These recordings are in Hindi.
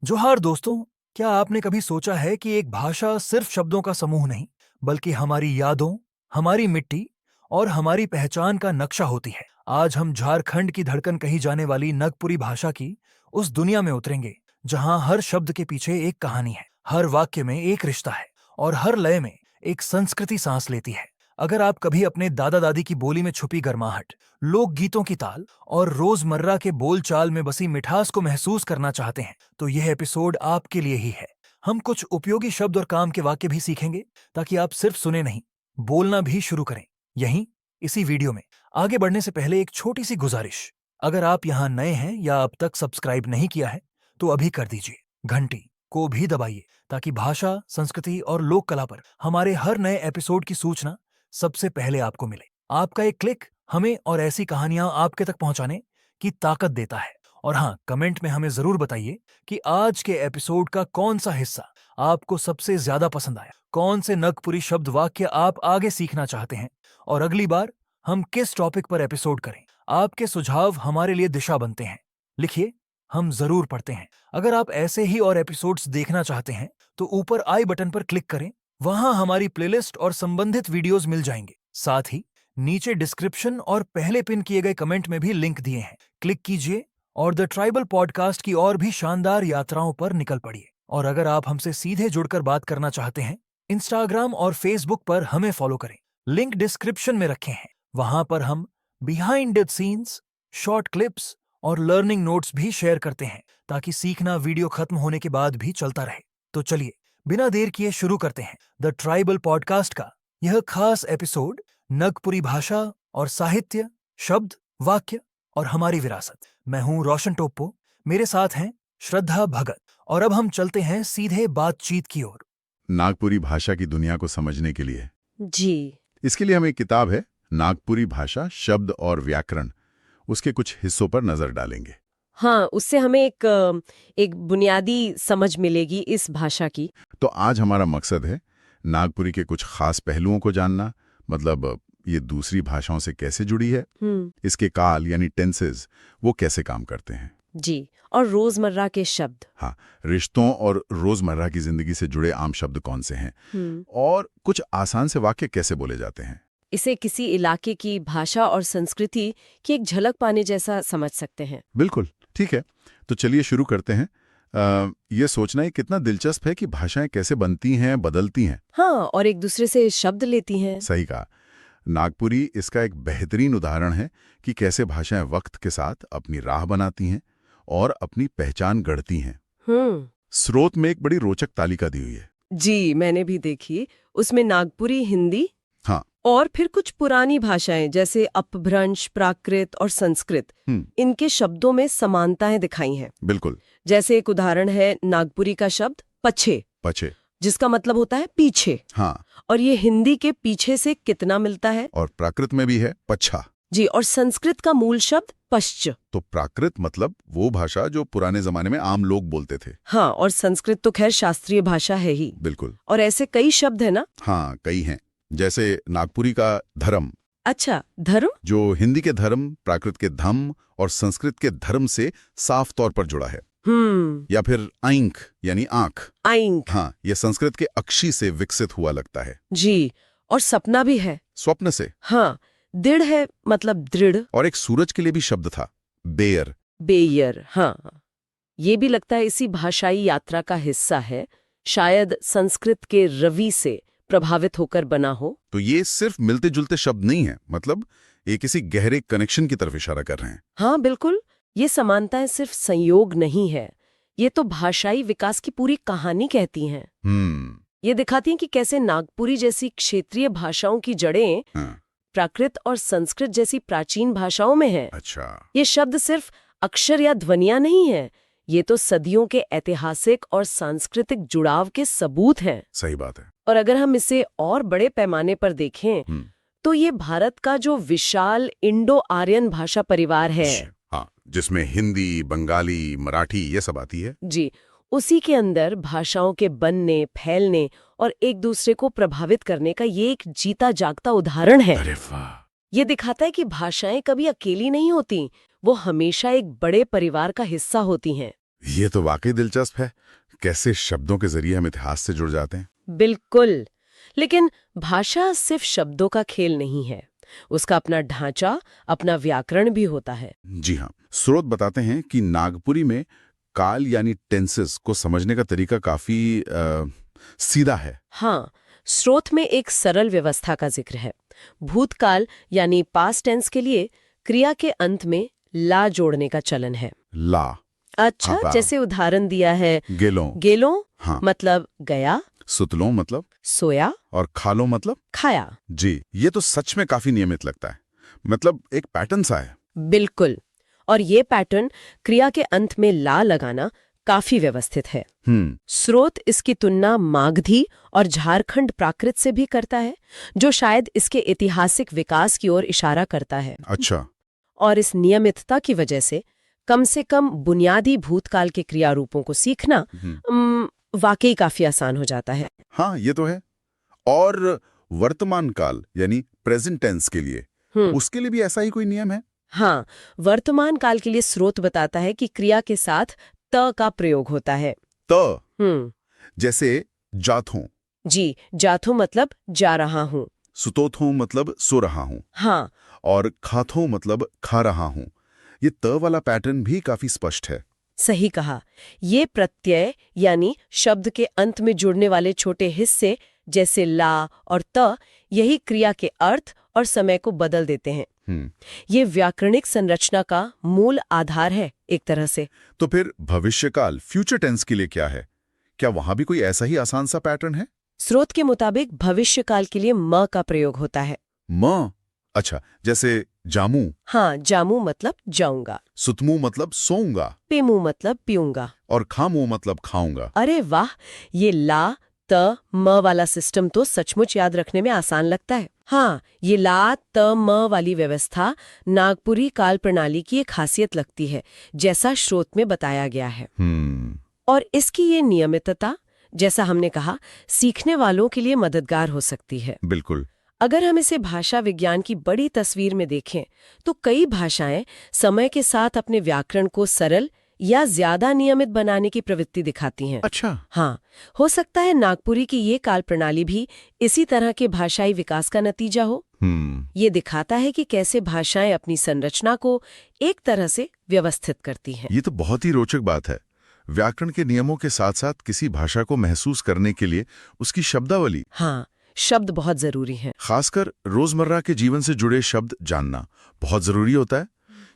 जोहार दोस्तों। क्या आपने कभी सोचा है कि एक भाषा सिर्फ शब्दों का समूह नहीं, बल्कि हमारी यादों, हमारी मिट्टी और हमारी पहचान का नक्शा होती है। आज हम झारखंड की धड़कन कही जाने वाली नगपुरी भाषा की उस दुनिया में उतरेंगे, जहां हर शब्द के पीछे एक कहानी है, हर वाक्य में एक रिश्ता है और हर लय में एक संस्कृति सांस लेती है। अगर आप कभी अपने दादा दादी की बोली में छुपी गर्माहट, लोक गीतों की ताल और रोजमर्रा के बोलचाल में बसी मिठास को महसूस करना चाहते हैं, तो यह एपिसोड आपके लिए ही है। हम कुछ उपयोगी शब्द और काम के वाक्य भी सीखेंगे, ताकि आप सिर्फ सुने नहीं, बोलना भी शुरू करें। यहीं इसी वीडियो में। आगे बढ़ने से पहले एक छोटी सी गुजारिश। अगर आप यहाँ नए हैं या अब तक सब्सक्राइब नहीं किया है, तो अभी कर दीजिए। घंटी को भी दबाइए, ताकि भाषा, संस्कृति और लोक कला पर हमारे हर नए एपिसोड की सूचना सबसे पहले आपको मिले। आपका एक क्लिक हमें और ऐसी कहानियां आपके तक पहुंचाने की ताकत देता है। और हाँ, कमेंट में हमें जरूर बताइए कि आज के एपिसोड का कौन सा हिस्सा आपको सबसे ज्यादा पसंद आया, कौन से नगपुरी शब्द वाक्य आप आगे सीखना चाहते हैं और अगली बार हम किस टॉपिक पर एपिसोड करें। आपके सुझाव हमारे लिए दिशा बनते हैं। लिखिए, हम जरूर पढ़ते हैं। अगर आप ऐसे ही और एपिसोड्स देखना चाहते हैं, तो ऊपर आई बटन पर क्लिक करें। वहां हमारी प्लेलिस्ट और संबंधित वीडियोस मिल जाएंगे। साथ ही नीचे डिस्क्रिप्शन और पहले पिन किए गए कमेंट में भी लिंक दिए हैं। क्लिक कीजिए और द ट्राइबल पॉडकास्ट की और भी शानदार यात्राओं पर निकल पड़िए। और अगर आप हमसे सीधे जुड़कर बात करना चाहते हैं, इंस्टाग्राम और फेसबुक पर हमें फॉलो करें। लिंक डिस्क्रिप्शन में रखे हैं। वहां पर हम behind the scenes, short clips और लर्निंग नोट्स भी शेयर करते हैं, ताकि सीखना वीडियो खत्म होने के बाद भी चलता रहे। तो चलिए, बिना देर किए शुरू करते हैं द ट्राइबल पॉडकास्ट का यह खास एपिसोड, नगपुरी भाषा और साहित्य, शब्द, वाक्य और हमारी विरासत। मैं हूं रोशन टोप्पो, मेरे साथ हैं श्रद्धा भगत, और अब हम चलते हैं सीधे बातचीत की ओर। नागपुरी भाषा की दुनिया को समझने के लिए जी। इसके लिए हमें एक किताब है, नागपुरी भाषा शब्द और व्याकरण। उसके कुछ हिस्सों पर नजर डालेंगे। हाँ, उससे हमें एक बुनियादी समझ मिलेगी इस भाषा की। तो आज हमारा मकसद है नागपुरी के कुछ खास पहलुओं को जानना, मतलब ये दूसरी भाषाओं से कैसे जुड़ी है, इसके काल यानी टेंसेस वो कैसे काम करते हैं। जी। और रोजमर्रा के शब्द। हाँ, रिश्तों और रोजमर्रा की जिंदगी से जुड़े आम शब्द कौन से हैं और कुछ आसान से वाक्य कैसे बोले जाते हैं। इसे किसी इलाके की भाषा और संस्कृति की एक झलक पाने जैसा समझ सकते हैं। बिल्कुल ठीक है। तो चलिए शुरू करते हैं। ये सोचना ही कितना दिलचस्प है कि भाषाएं कैसे बनती हैं, बदलती हैं। हाँ, और एक दूसरे से शब्द लेती हैं। सही कहा। नागपुरी इसका एक बेहतरीन उदाहरण है कि कैसे भाषाएं वक्त के साथ अपनी राह बनाती हैं और अपनी पहचान गढ़ती हैं। स्रोत में एक बड़ी रोचक तालिका दी हुई है। जी, मैंने भी देखी। उसमें नागपुरी, हिंदी, हाँ, और फिर कुछ पुरानी भाषाएं जैसे अपभ्रंश, प्राकृत और संस्कृत, इनके शब्दों में समानताएं दिखाई हैं। बिल्कुल। जैसे एक उदाहरण है नागपुरी का शब्द पछे, पछे, जिसका मतलब होता है पीछे। हाँ, और ये हिंदी के पीछे से कितना मिलता है। और प्राकृत में भी है पच्छा। जी। और संस्कृत का मूल शब्द पश्च। तो प्राकृत मतलब वो भाषा जो पुराने जमाने में आम लोग बोलते थे। हाँ, और संस्कृत तो खैर शास्त्रीय भाषा है ही। बिल्कुल। और ऐसे कई शब्द है ना। हाँ, कई हैं। जैसे नागपुरी का धर्म। अच्छा, धर्म जो हिंदी के धर्म, प्राकृत के धम और संस्कृत के धर्म से साफ तौर पर जुड़ा है। या फिर आंख यानी आंख। आंख, हाँ, यह संस्कृत के अक्षी से विकसित हुआ लगता है। जी। और सपना भी है, स्वप्न से। हाँ। दृढ़ है मतलब दृढ़। और एक सूरज के लिए भी शब्द था, बेयर। बेयर, हाँ। ये भी लगता है इसी भाषाई यात्रा का हिस्सा है, शायद संस्कृत के रवि से प्रभावित होकर बना हो। तो ये सिर्फ मिलते जुलते शब्द नहीं है, मतलब ये किसी गहरे कनेक्शन की तरफ इशारा कर रहे हैं। हाँ बिल्कुल। ये समानताएं सिर्फ संयोग नहीं है, ये तो भाषाई विकास की पूरी कहानी कहती हैं। ये दिखाती हैं कि कैसे नागपुरी जैसी क्षेत्रीय भाषाओं की जड़ें प्राकृत और संस्कृत जैसी प्राचीन भाषाओं में है। अच्छा। ये शब्द सिर्फ अक्षर या ध्वनियां नहीं है, ये तो सदियों के ऐतिहासिक और सांस्कृतिक जुड़ाव के सबूत हैं। सही बात है। और अगर हम इसे और बड़े पैमाने पर देखें, तो ये भारत का जो विशाल इंडो आर्यन भाषा परिवार है, हाँ, जिसमें हिंदी, बंगाली, मराठी ये सब आती है। जी, उसी के अंदर भाषाओं के बनने, फैलने और एक दूसरे को प्रभावित करने का ये एक जीता जागता उदाहरण है। अरे वाह। ये दिखाता है कि भाषाएं कभी अकेली नहीं होती, वो हमेशा एक बड़े परिवार का हिस्सा होती हैं। ये तो वाकई दिलचस्प है, कैसे शब्दों के जरिए हम इतिहास से जुड़ जाते हैं। बिल्कुल। लेकिन भाषा सिर्फ शब्दों का खेल नहीं है, उसका अपना ढांचा, अपना व्याकरण भी होता है। जी हाँ, स्रोत बताते हैं कि नागपुरी में काल यानी टेंसेस को समझने का तरीका काफी सीधा है। हाँ, स्रोत में एक सरल व्यवस्था का जिक्र है। भूतकाल यानी पास्ट टेंस के लिए क्रिया के अंत में ला जोड़ने का चलन है। ला। अच्छा, हाँ, जैसे उदाहरण दिया है, गेलों। गेलों हाँ। मतलब गया, सुतलों मतलब सोया, और खालो मतलब खाया। जी, ये तो सच में काफी नियमित लगता है, मतलब एक पैटर्न सा है। बिल्कुल। और ये पैटर्न, क्रिया के अंत में ला लगाना, काफी व्यवस्थित है। स्रोत इसकी तुलना मागधी और झारखंड प्राकृत से भी करता है, जो शायद इसके ऐतिहासिक विकास की ओर इशारा करता है। अच्छा। और इस नियमितता की वजह से कम बुनियादी भूतकाल के क्रिया रूपों को सीखना वाकई काफी आसान हो जाता है। हाँ, ये तो है। और वर्तमान काल यानी प्रेजेंट टेंस के लिए, उसके लिए भी ऐसा ही कोई नियम है? हाँ, वर्तमान काल के लिए स्रोत बताता है कि क्रिया के साथ त का प्रयोग होता है। त, जैसे जाथों। जी, जाथो मतलब जा रहा हूँ। सुतोथों मतलब सो रहा हूँ। हाँ, और खाथों मतलब खा रहा हूँ। ये त वाला पैटर्न भी काफी स्पष्ट है। सही कहा। ये प्रत्यय यानी शब्द के अंत में जुड़ने वाले छोटे हिस्से जैसे ला और त, यही क्रिया के अर्थ और समय को बदल देते हैं। ये व्याकरणिक संरचना का मूल आधार है एक तरह से। तो फिर भविष्यकाल फ्यूचर टेंस के लिए क्या है? क्या वहां भी कोई ऐसा ही आसान सा पैटर्न है? स्रोत के मुताबिक भविष्यकाल के लिए म का प्रयोग होता है। म? अच्छा, जैसे जामू। हाँ, जामू मतलब जाऊंगा, सुतमू मतलब सोऊंगा, पेमू मतलब पीऊंगा, और खामू मतलब खाऊंगा। अरे वाह, ये ला त म वाला सिस्टम तो सचमुच याद रखने में आसान लगता है। हाँ, ये ला त म वाली व्यवस्था नागपुरी काल प्रणाली की एक खासियत लगती है, जैसा स्रोत में बताया गया है। और इसकी ये नियमितता, जैसा हमने कहा, सीखने वालों के लिए मददगार हो सकती है। बिल्कुल। अगर हम इसे भाषा विज्ञान की बड़ी तस्वीर में देखें, तो कई भाषाएं समय के साथ अपने व्याकरण को सरल या ज्यादा नियमित बनाने की प्रवृत्ति दिखाती हैं। अच्छा। हाँ, हो सकता है नागपुरी की ये काल प्रणाली भी इसी तरह के भाषाई विकास का नतीजा हो। ये दिखाता है कि कैसे भाषाएं अपनी संरचना को एक तरह से व्यवस्थित करती हैं। ये तो बहुत ही रोचक बात है। व्याकरण के नियमों के साथ साथ किसी भाषा को महसूस करने के लिए उसकी शब्दावली, हाँ, शब्द बहुत जरूरी हैं। खासकर रोजमर्रा के जीवन से जुड़े शब्द जानना बहुत जरूरी होता है।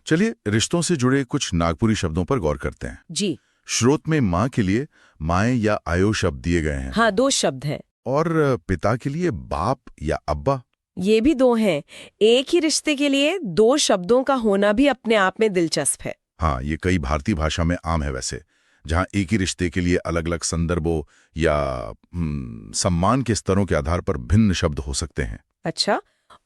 चलिए, रिश्तों से जुड़े कुछ नागपुरी शब्दों पर गौर करते हैं। जी। श्रोत में माँ के लिए माए या आयो शब्द दिए गए हैं। हाँ, 2 शब्द हैं। और पिता के लिए बाप या अब्बा। ये भी 2 हैं। एक ही रिश्ते के लिए 2 शब्दों का होना भी अपने आप में दिलचस्प है। हाँ, ये कई भारतीय भाषा में आम है वैसे, जहाँ एक ही रिश्ते के लिए अलग अलग संदर्भों या सम्मान के स्तरों के आधार पर भिन्न शब्द हो सकते हैं। अच्छा,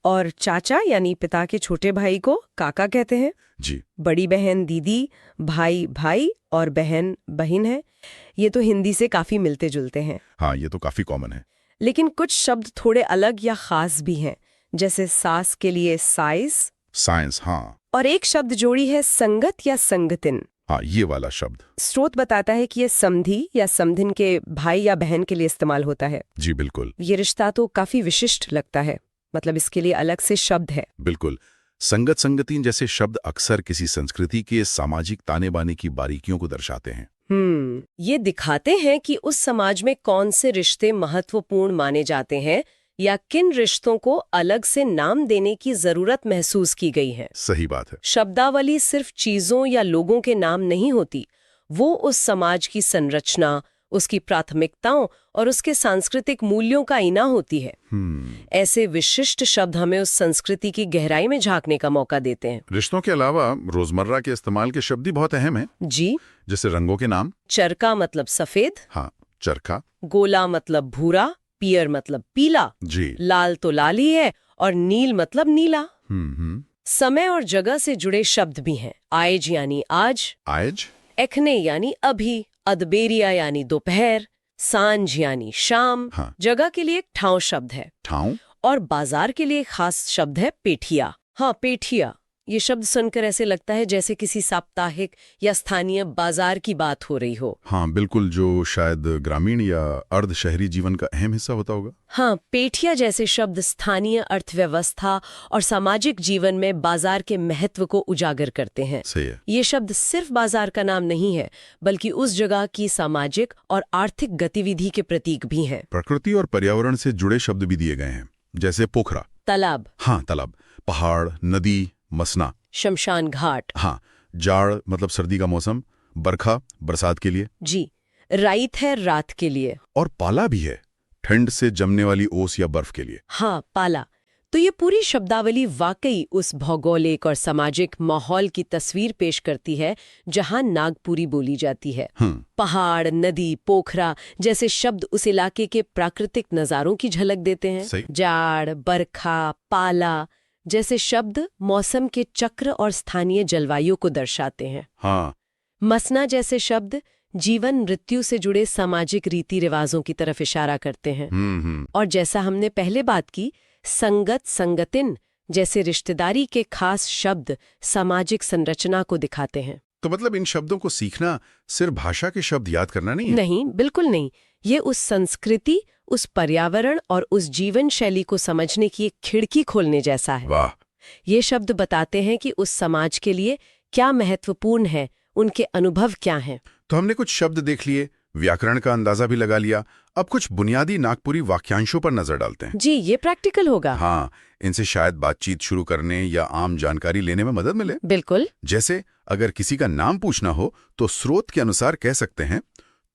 और चाचा यानी पिता के छोटे भाई को काका कहते हैं। जी। बड़ी बहन दीदी, भाई भाई और बहन बहिन है। ये तो हिंदी से काफी मिलते जुलते हैं। हाँ, ये तो काफी कॉमन है। लेकिन कुछ शब्द थोड़े अलग या खास भी हैं, जैसे सास के लिए साइस, साइंस। हाँ। और एक शब्द जोड़ी है संगत या संगतिन। हाँ, ये वाला शब्द स्रोत बताता है कि ये समधी या समधिन के भाई या बहन के लिए इस्तेमाल होता है। जी बिल्कुल। ये रिश्ता तो काफी विशिष्ट लगता है, मतलब इसके लिए अलग से शब्द है। बिल्कुल। संगत संगतिन जैसे शब्द अक्सर किसी संस्कृति के सामाजिक ताने बाने की बारीकियों को दर्शाते हैं। ये दिखाते हैं कि उस समाज में कौन से रिश्ते महत्वपूर्ण माने जाते हैं या किन रिश्तों को अलग से नाम देने की जरूरत महसूस की गई है। सही बात है। शब्दावली सिर्फ चीजों या लोगों के नाम नहीं होती, वो उस समाज की संरचना, उसकी प्राथमिकताओं और उसके सांस्कृतिक मूल्यों का आईना होती है। ऐसे विशिष्ट शब्द हमें उस संस्कृति की गहराई में झांकने का मौका देते हैं। रिश्तों के अलावा रोजमर्रा के इस्तेमाल के शब्द भी बहुत अहम हैं। जी। जैसे रंगों के नाम। चरका मतलब सफेद। हाँ, चरखा। गोला मतलब भूरा, पियर मतलब पीला। जी। लाल तो लाल ही है, और नील मतलब नीला। समय और जगह से जुड़े शब्द भी हैं। आयज यानी आज, एखने यानी अभी, अदबेरिया यानी दोपहर, सांझ यानी शाम। हाँ। जगह के लिए एक ठाव शब्द है। ठाव। और बाजार के लिए खास शब्द है पेठिया। हाँ, पेठिया ये शब्द सुनकर ऐसे लगता है जैसे किसी साप्ताहिक या स्थानीय बाजार की बात हो रही हो। हाँ बिल्कुल, जो शायद ग्रामीण या अर्ध शहरी जीवन का अहम हिस्सा होता होगा। हाँ, पेठिया जैसे शब्द स्थानीय अर्थव्यवस्था और सामाजिक जीवन में बाजार के महत्व को उजागर करते हैं। सही है। ये शब्द सिर्फ बाजार का नाम नहीं है, बल्कि उस जगह की सामाजिक और आर्थिक गतिविधि के प्रतीक भी हैं। प्रकृति और पर्यावरण से जुड़े शब्द भी दिए गए हैं, जैसे पोखरा, तालाब, हाँ तालाब, पहाड़, नदी, मसना, शमशान घाट। हाँ, जाड़ मतलब सर्दी का मौसम, बरखा बरसात के लिए, जी, राइत है रात के लिए। और पाला भी है, ठंड से जमने वाली ओस या बर्फ के लिए। हाँ, पाला। तो ये पूरी शब्दावली वाकई उस भौगोलिक और सामाजिक माहौल की तस्वीर पेश करती है जहां नागपुरी बोली जाती है। पहाड़, नदी, पोखरा जैसे शब्द उस इलाके के प्राकृतिक नजारों की झलक देते हैं। जाड़, बरखा, पाला जैसे शब्द मौसम के चक्र और स्थानीय जलवायु को दर्शाते हैं। हाँ। मसना जैसे शब्द जीवन मृत्यु से जुड़े सामाजिक रीति रिवाजों की तरफ इशारा करते हैं। और जैसा हमने पहले बात की, संगत, संगतिन जैसे रिश्तेदारी के खास शब्द सामाजिक संरचना को दिखाते हैं। तो मतलब इन शब्दों को सीखना सिर्फ भाषा के शब्द याद करना नहीं है? नहीं, बिल्कुल नहीं। ये उस संस्कृति, उस पर्यावरण और उस जीवन शैली को समझने की एक खिड़की खोलने जैसा है। वाह। ये शब्द बताते हैं कि उस समाज के लिए क्या महत्वपूर्ण है, उनके अनुभव क्या हैं। तो हमने कुछ शब्द देख लिए, व्याकरण का अंदाजा भी लगा लिया। अब कुछ बुनियादी नागपुरी वाक्यांशों पर नजर डालते हैं। जी, ये प्रैक्टिकल होगा। हाँ, इनसे शायद बातचीत शुरू करने या आम जानकारी लेने में मदद मिले। बिल्कुल। जैसे अगर किसी का नाम पूछना हो तो स्रोत के अनुसार कह सकते हैं,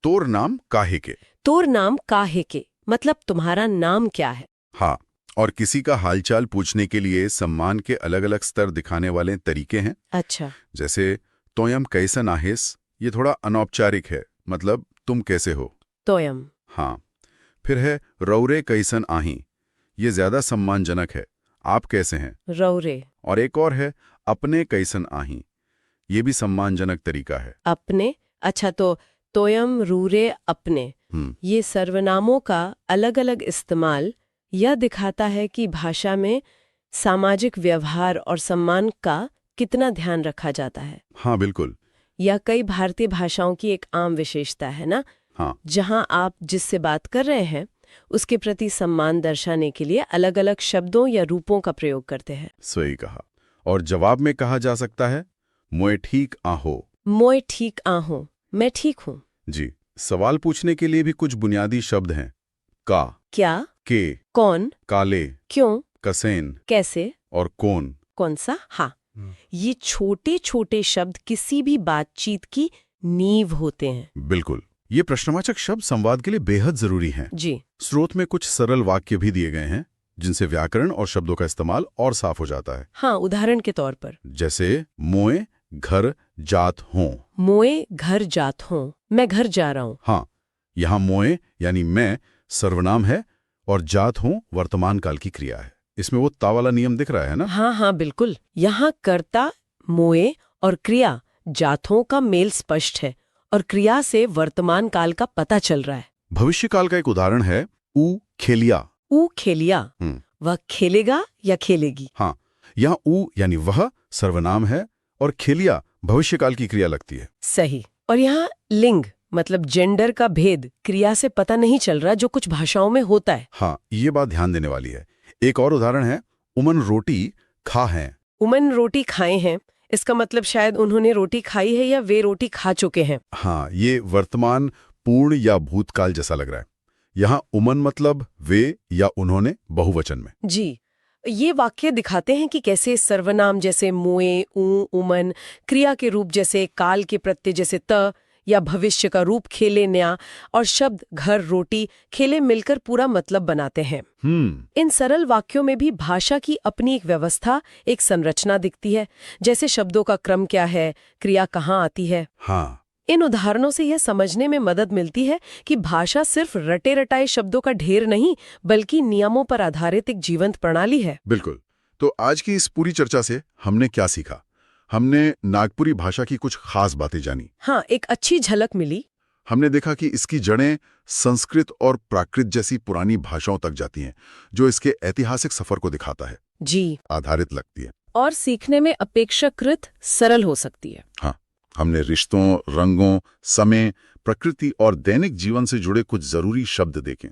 तोर नाम काहे के। तोर नाम काहे के मतलब तुम्हारा नाम क्या है। हाँ, और किसी का हालचाल पूछने के लिए सम्मान के अलग अलग स्तर दिखाने वाले तरीके हैं। अच्छा। जैसे तोयम कैसन आहेस, ये थोड़ा अनौपचारिक है, मतलब तुम कैसे हो। तोयम। हाँ। फिर है रौरे कैसन आही, ये ज्यादा सम्मानजनक है, आप कैसे हैं। रौरे। और एक और है अपने कैसन आही, ये भी सम्मानजनक तरीका है। अपने। अच्छा, तो तोयम, रूरे, अपने, ये सर्वनामों का अलग अलग इस्तेमाल यह दिखाता है कि भाषा में सामाजिक व्यवहार और सम्मान का कितना ध्यान रखा जाता है। हाँ बिल्कुल। यह कई भारतीय भाषाओं की एक आम विशेषता है ना। हाँ। जहां आप जिससे बात कर रहे हैं उसके प्रति सम्मान दर्शाने के लिए अलग अलग शब्दों या रूपों का प्रयोग करते हैं। सही कहा। और जवाब में कहा जा सकता है मोए ठीक आहो। मोए ठीक आहो, मैं ठीक हूँ। जी। सवाल पूछने के लिए भी कुछ बुनियादी शब्द हैं। का, क्या, के, कौन, काले, क्यों, कसेन कैसे और कौन। कौन सा। हाँ, ये छोटे छोटे शब्द किसी भी बातचीत की नींव होते हैं। बिल्कुल। ये प्रश्नवाचक शब्द संवाद के लिए बेहद जरूरी हैं। जी। स्रोत में कुछ सरल वाक्य भी दिए गए हैं जिनसे व्याकरण और शब्दों का इस्तेमाल और साफ हो जाता है। हाँ, उदाहरण के तौर पर जैसे मोए घर जात हों। मोए घर जात हों, मैं घर जा रहा हूँ। हाँ, यहाँ मोए यानी मैं सर्वनाम है और जात हों वर्तमान काल की क्रिया है। इसमें वो ता वाला नियम दिख रहा है ना। हाँ हाँ बिल्कुल। यहाँ कर्ता मोए और क्रिया जातों का मेल स्पष्ट है और क्रिया से वर्तमान काल का पता चल रहा है। भविष्य काल का एक उदाहरण है ऊ खेलिया। ऊ खेलिया, वह खेलेगा या खेलेगी। हाँ, यहाँ ऊ यानी वह सर्वनाम है और खेलिया भविष्य काल की क्रिया लगती है। सही। और यहाँ लिंग मतलब जेंडर का भेद क्रिया से पता नहीं चल रहा, जो कुछ भाषाओं में होता है। हाँ, ये बात ध्यान देने वाली है। एक और उदाहरण है उमन रोटी खा है। उमन रोटी खाए हैं, इसका मतलब शायद उन्होंने रोटी खाई है या वे रोटी खा चुके हैं। हाँ, ये वर्तमान पूर्ण या भूतकाल जैसा लग रहा है। यहाँ उमन मतलब वे या उन्होंने बहुवचन में। जी। ये वाक्य दिखाते हैं कि कैसे सर्वनाम जैसे मोए, ऊ, उमन, क्रिया के रूप जैसे काल के प्रत्यय जैसे त या भविष्य का रूप खेले, न्या और शब्द घर, रोटी, खेले मिलकर पूरा मतलब बनाते हैं। इन सरल वाक्यों में भी भाषा की अपनी एक व्यवस्था, एक संरचना दिखती है, जैसे शब्दों का क्रम क्या है, क्रिया कहाँ आती है। हाँ। इन उदाहरणों से यह समझने में मदद मिलती है कि भाषा सिर्फ रटे रटाए शब्दों का ढेर नहीं, बल्कि नियमों पर आधारित एक जीवंत प्रणाली है। बिल्कुल। तो आज की इस पूरी चर्चा से हमने क्या सीखा? हमने नागपुरी भाषा की कुछ खास बातें जानी। हाँ, एक अच्छी झलक मिली। हमने देखा कि इसकी जड़ें संस्कृत और प्राकृत जैसी पुरानी भाषाओं तक जाती हैं, जो इसके ऐतिहासिक सफर को दिखाता है। जी। आधारित लगती है। और सीखने में अपेक्षाकृत सरल हो सकती है। हाँ, हमने रिश्तों, रंगों, समय, प्रकृति और दैनिक जीवन से जुड़े कुछ जरूरी शब्द देखे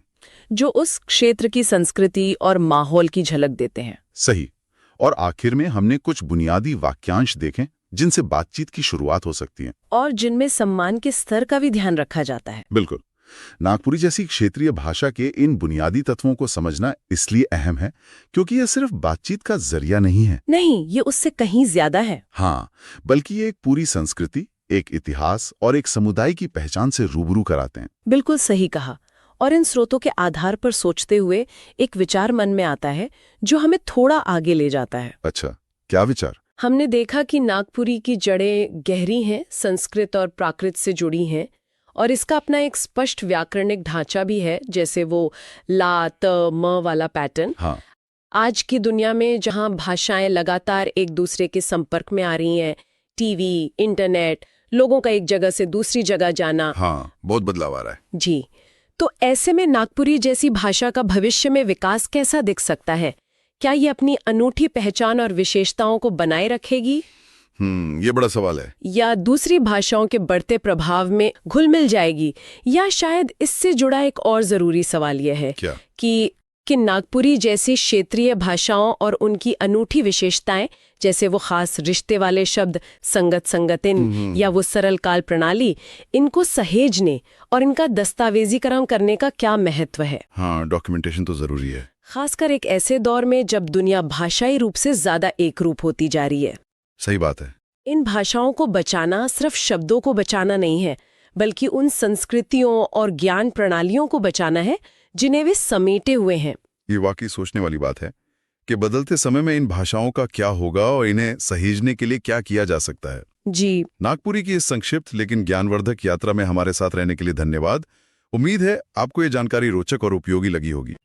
जो उस क्षेत्र की संस्कृति और माहौल की झलक देते हैं। सही। और आखिर में हमने कुछ बुनियादी वाक्यांश देखे जिनसे बातचीत की शुरुआत हो सकती है और जिनमें सम्मान के स्तर का भी ध्यान रखा जाता है। बिल्कुल। नागपुरी जैसी क्षेत्रीय भाषा के इन बुनियादी तत्वों को समझना इसलिए अहम है क्योंकि यह सिर्फ बातचीत का जरिया नहीं है। नहीं, ये उससे कहीं ज्यादा है। हाँ, बल्कि ये एक पूरी संस्कृति, एक इतिहास और एक समुदाय की पहचान से रूबरू कराते हैं। बिल्कुल सही कहा। और इन स्रोतों के आधार पर सोचते हुए एक विचार मन में आता है जो हमें थोड़ा आगे ले जाता है। अच्छा, क्या विचार? हमने देखा कि नागपुरी की जड़ें गहरी हैं, संस्कृत और प्राकृत से जुड़ी हैं, और इसका अपना एक स्पष्ट व्याकरणिक ढांचा भी है, जैसे वो ला त म वाला पैटर्न। हाँ। आज की दुनिया में जहां भाषाएं लगातार एक दूसरे के संपर्क में आ रही हैं, टीवी, इंटरनेट, लोगों का एक जगह से दूसरी जगह जाना, हाँ, बहुत बदलाव आ रहा है। जी, तो ऐसे में नागपुरी जैसी भाषा का भविष्य में विकास कैसा दिख सकता है? क्या ये अपनी अनूठी पहचान और विशेषताओं को बनाए रखेगी, ये बड़ा सवाल है। या दूसरी भाषाओं के बढ़ते प्रभाव में घुल मिल जाएगी? या शायद इससे जुड़ा एक और जरूरी सवाल यह है क्या? कि नागपुरी जैसी क्षेत्रीय भाषाओं और उनकी अनूठी विशेषताएं, जैसे वो खास रिश्ते वाले शब्द संगत संगतिन या वो सरल काल प्रणाली, इनको सहेजने और इनका दस्तावेजीकरण करने का क्या महत्व है? हाँ, डॉक्यूमेंटेशन तो जरूरी है, खासकर एक ऐसे दौर में जब दुनिया भाषाई रूप से ज्यादा एकरूप होती जा रही है। सही बात है। इन भाषाओं को बचाना सिर्फ शब्दों को बचाना नहीं है, बल्कि उन संस्कृतियों और ज्ञान प्रणालियों को बचाना है जिन्हें वे समेटे हुए हैं। ये वाकई सोचने वाली बात है कि बदलते समय में इन भाषाओं का क्या होगा और इन्हें सहेजने के लिए क्या किया जा सकता है। जी, नागपुरी की इस संक्षिप्त लेकिन ज्ञानवर्धक यात्रा में हमारे साथ रहने के लिए धन्यवाद। उम्मीद है आपको ये जानकारी रोचक और उपयोगी लगी होगी।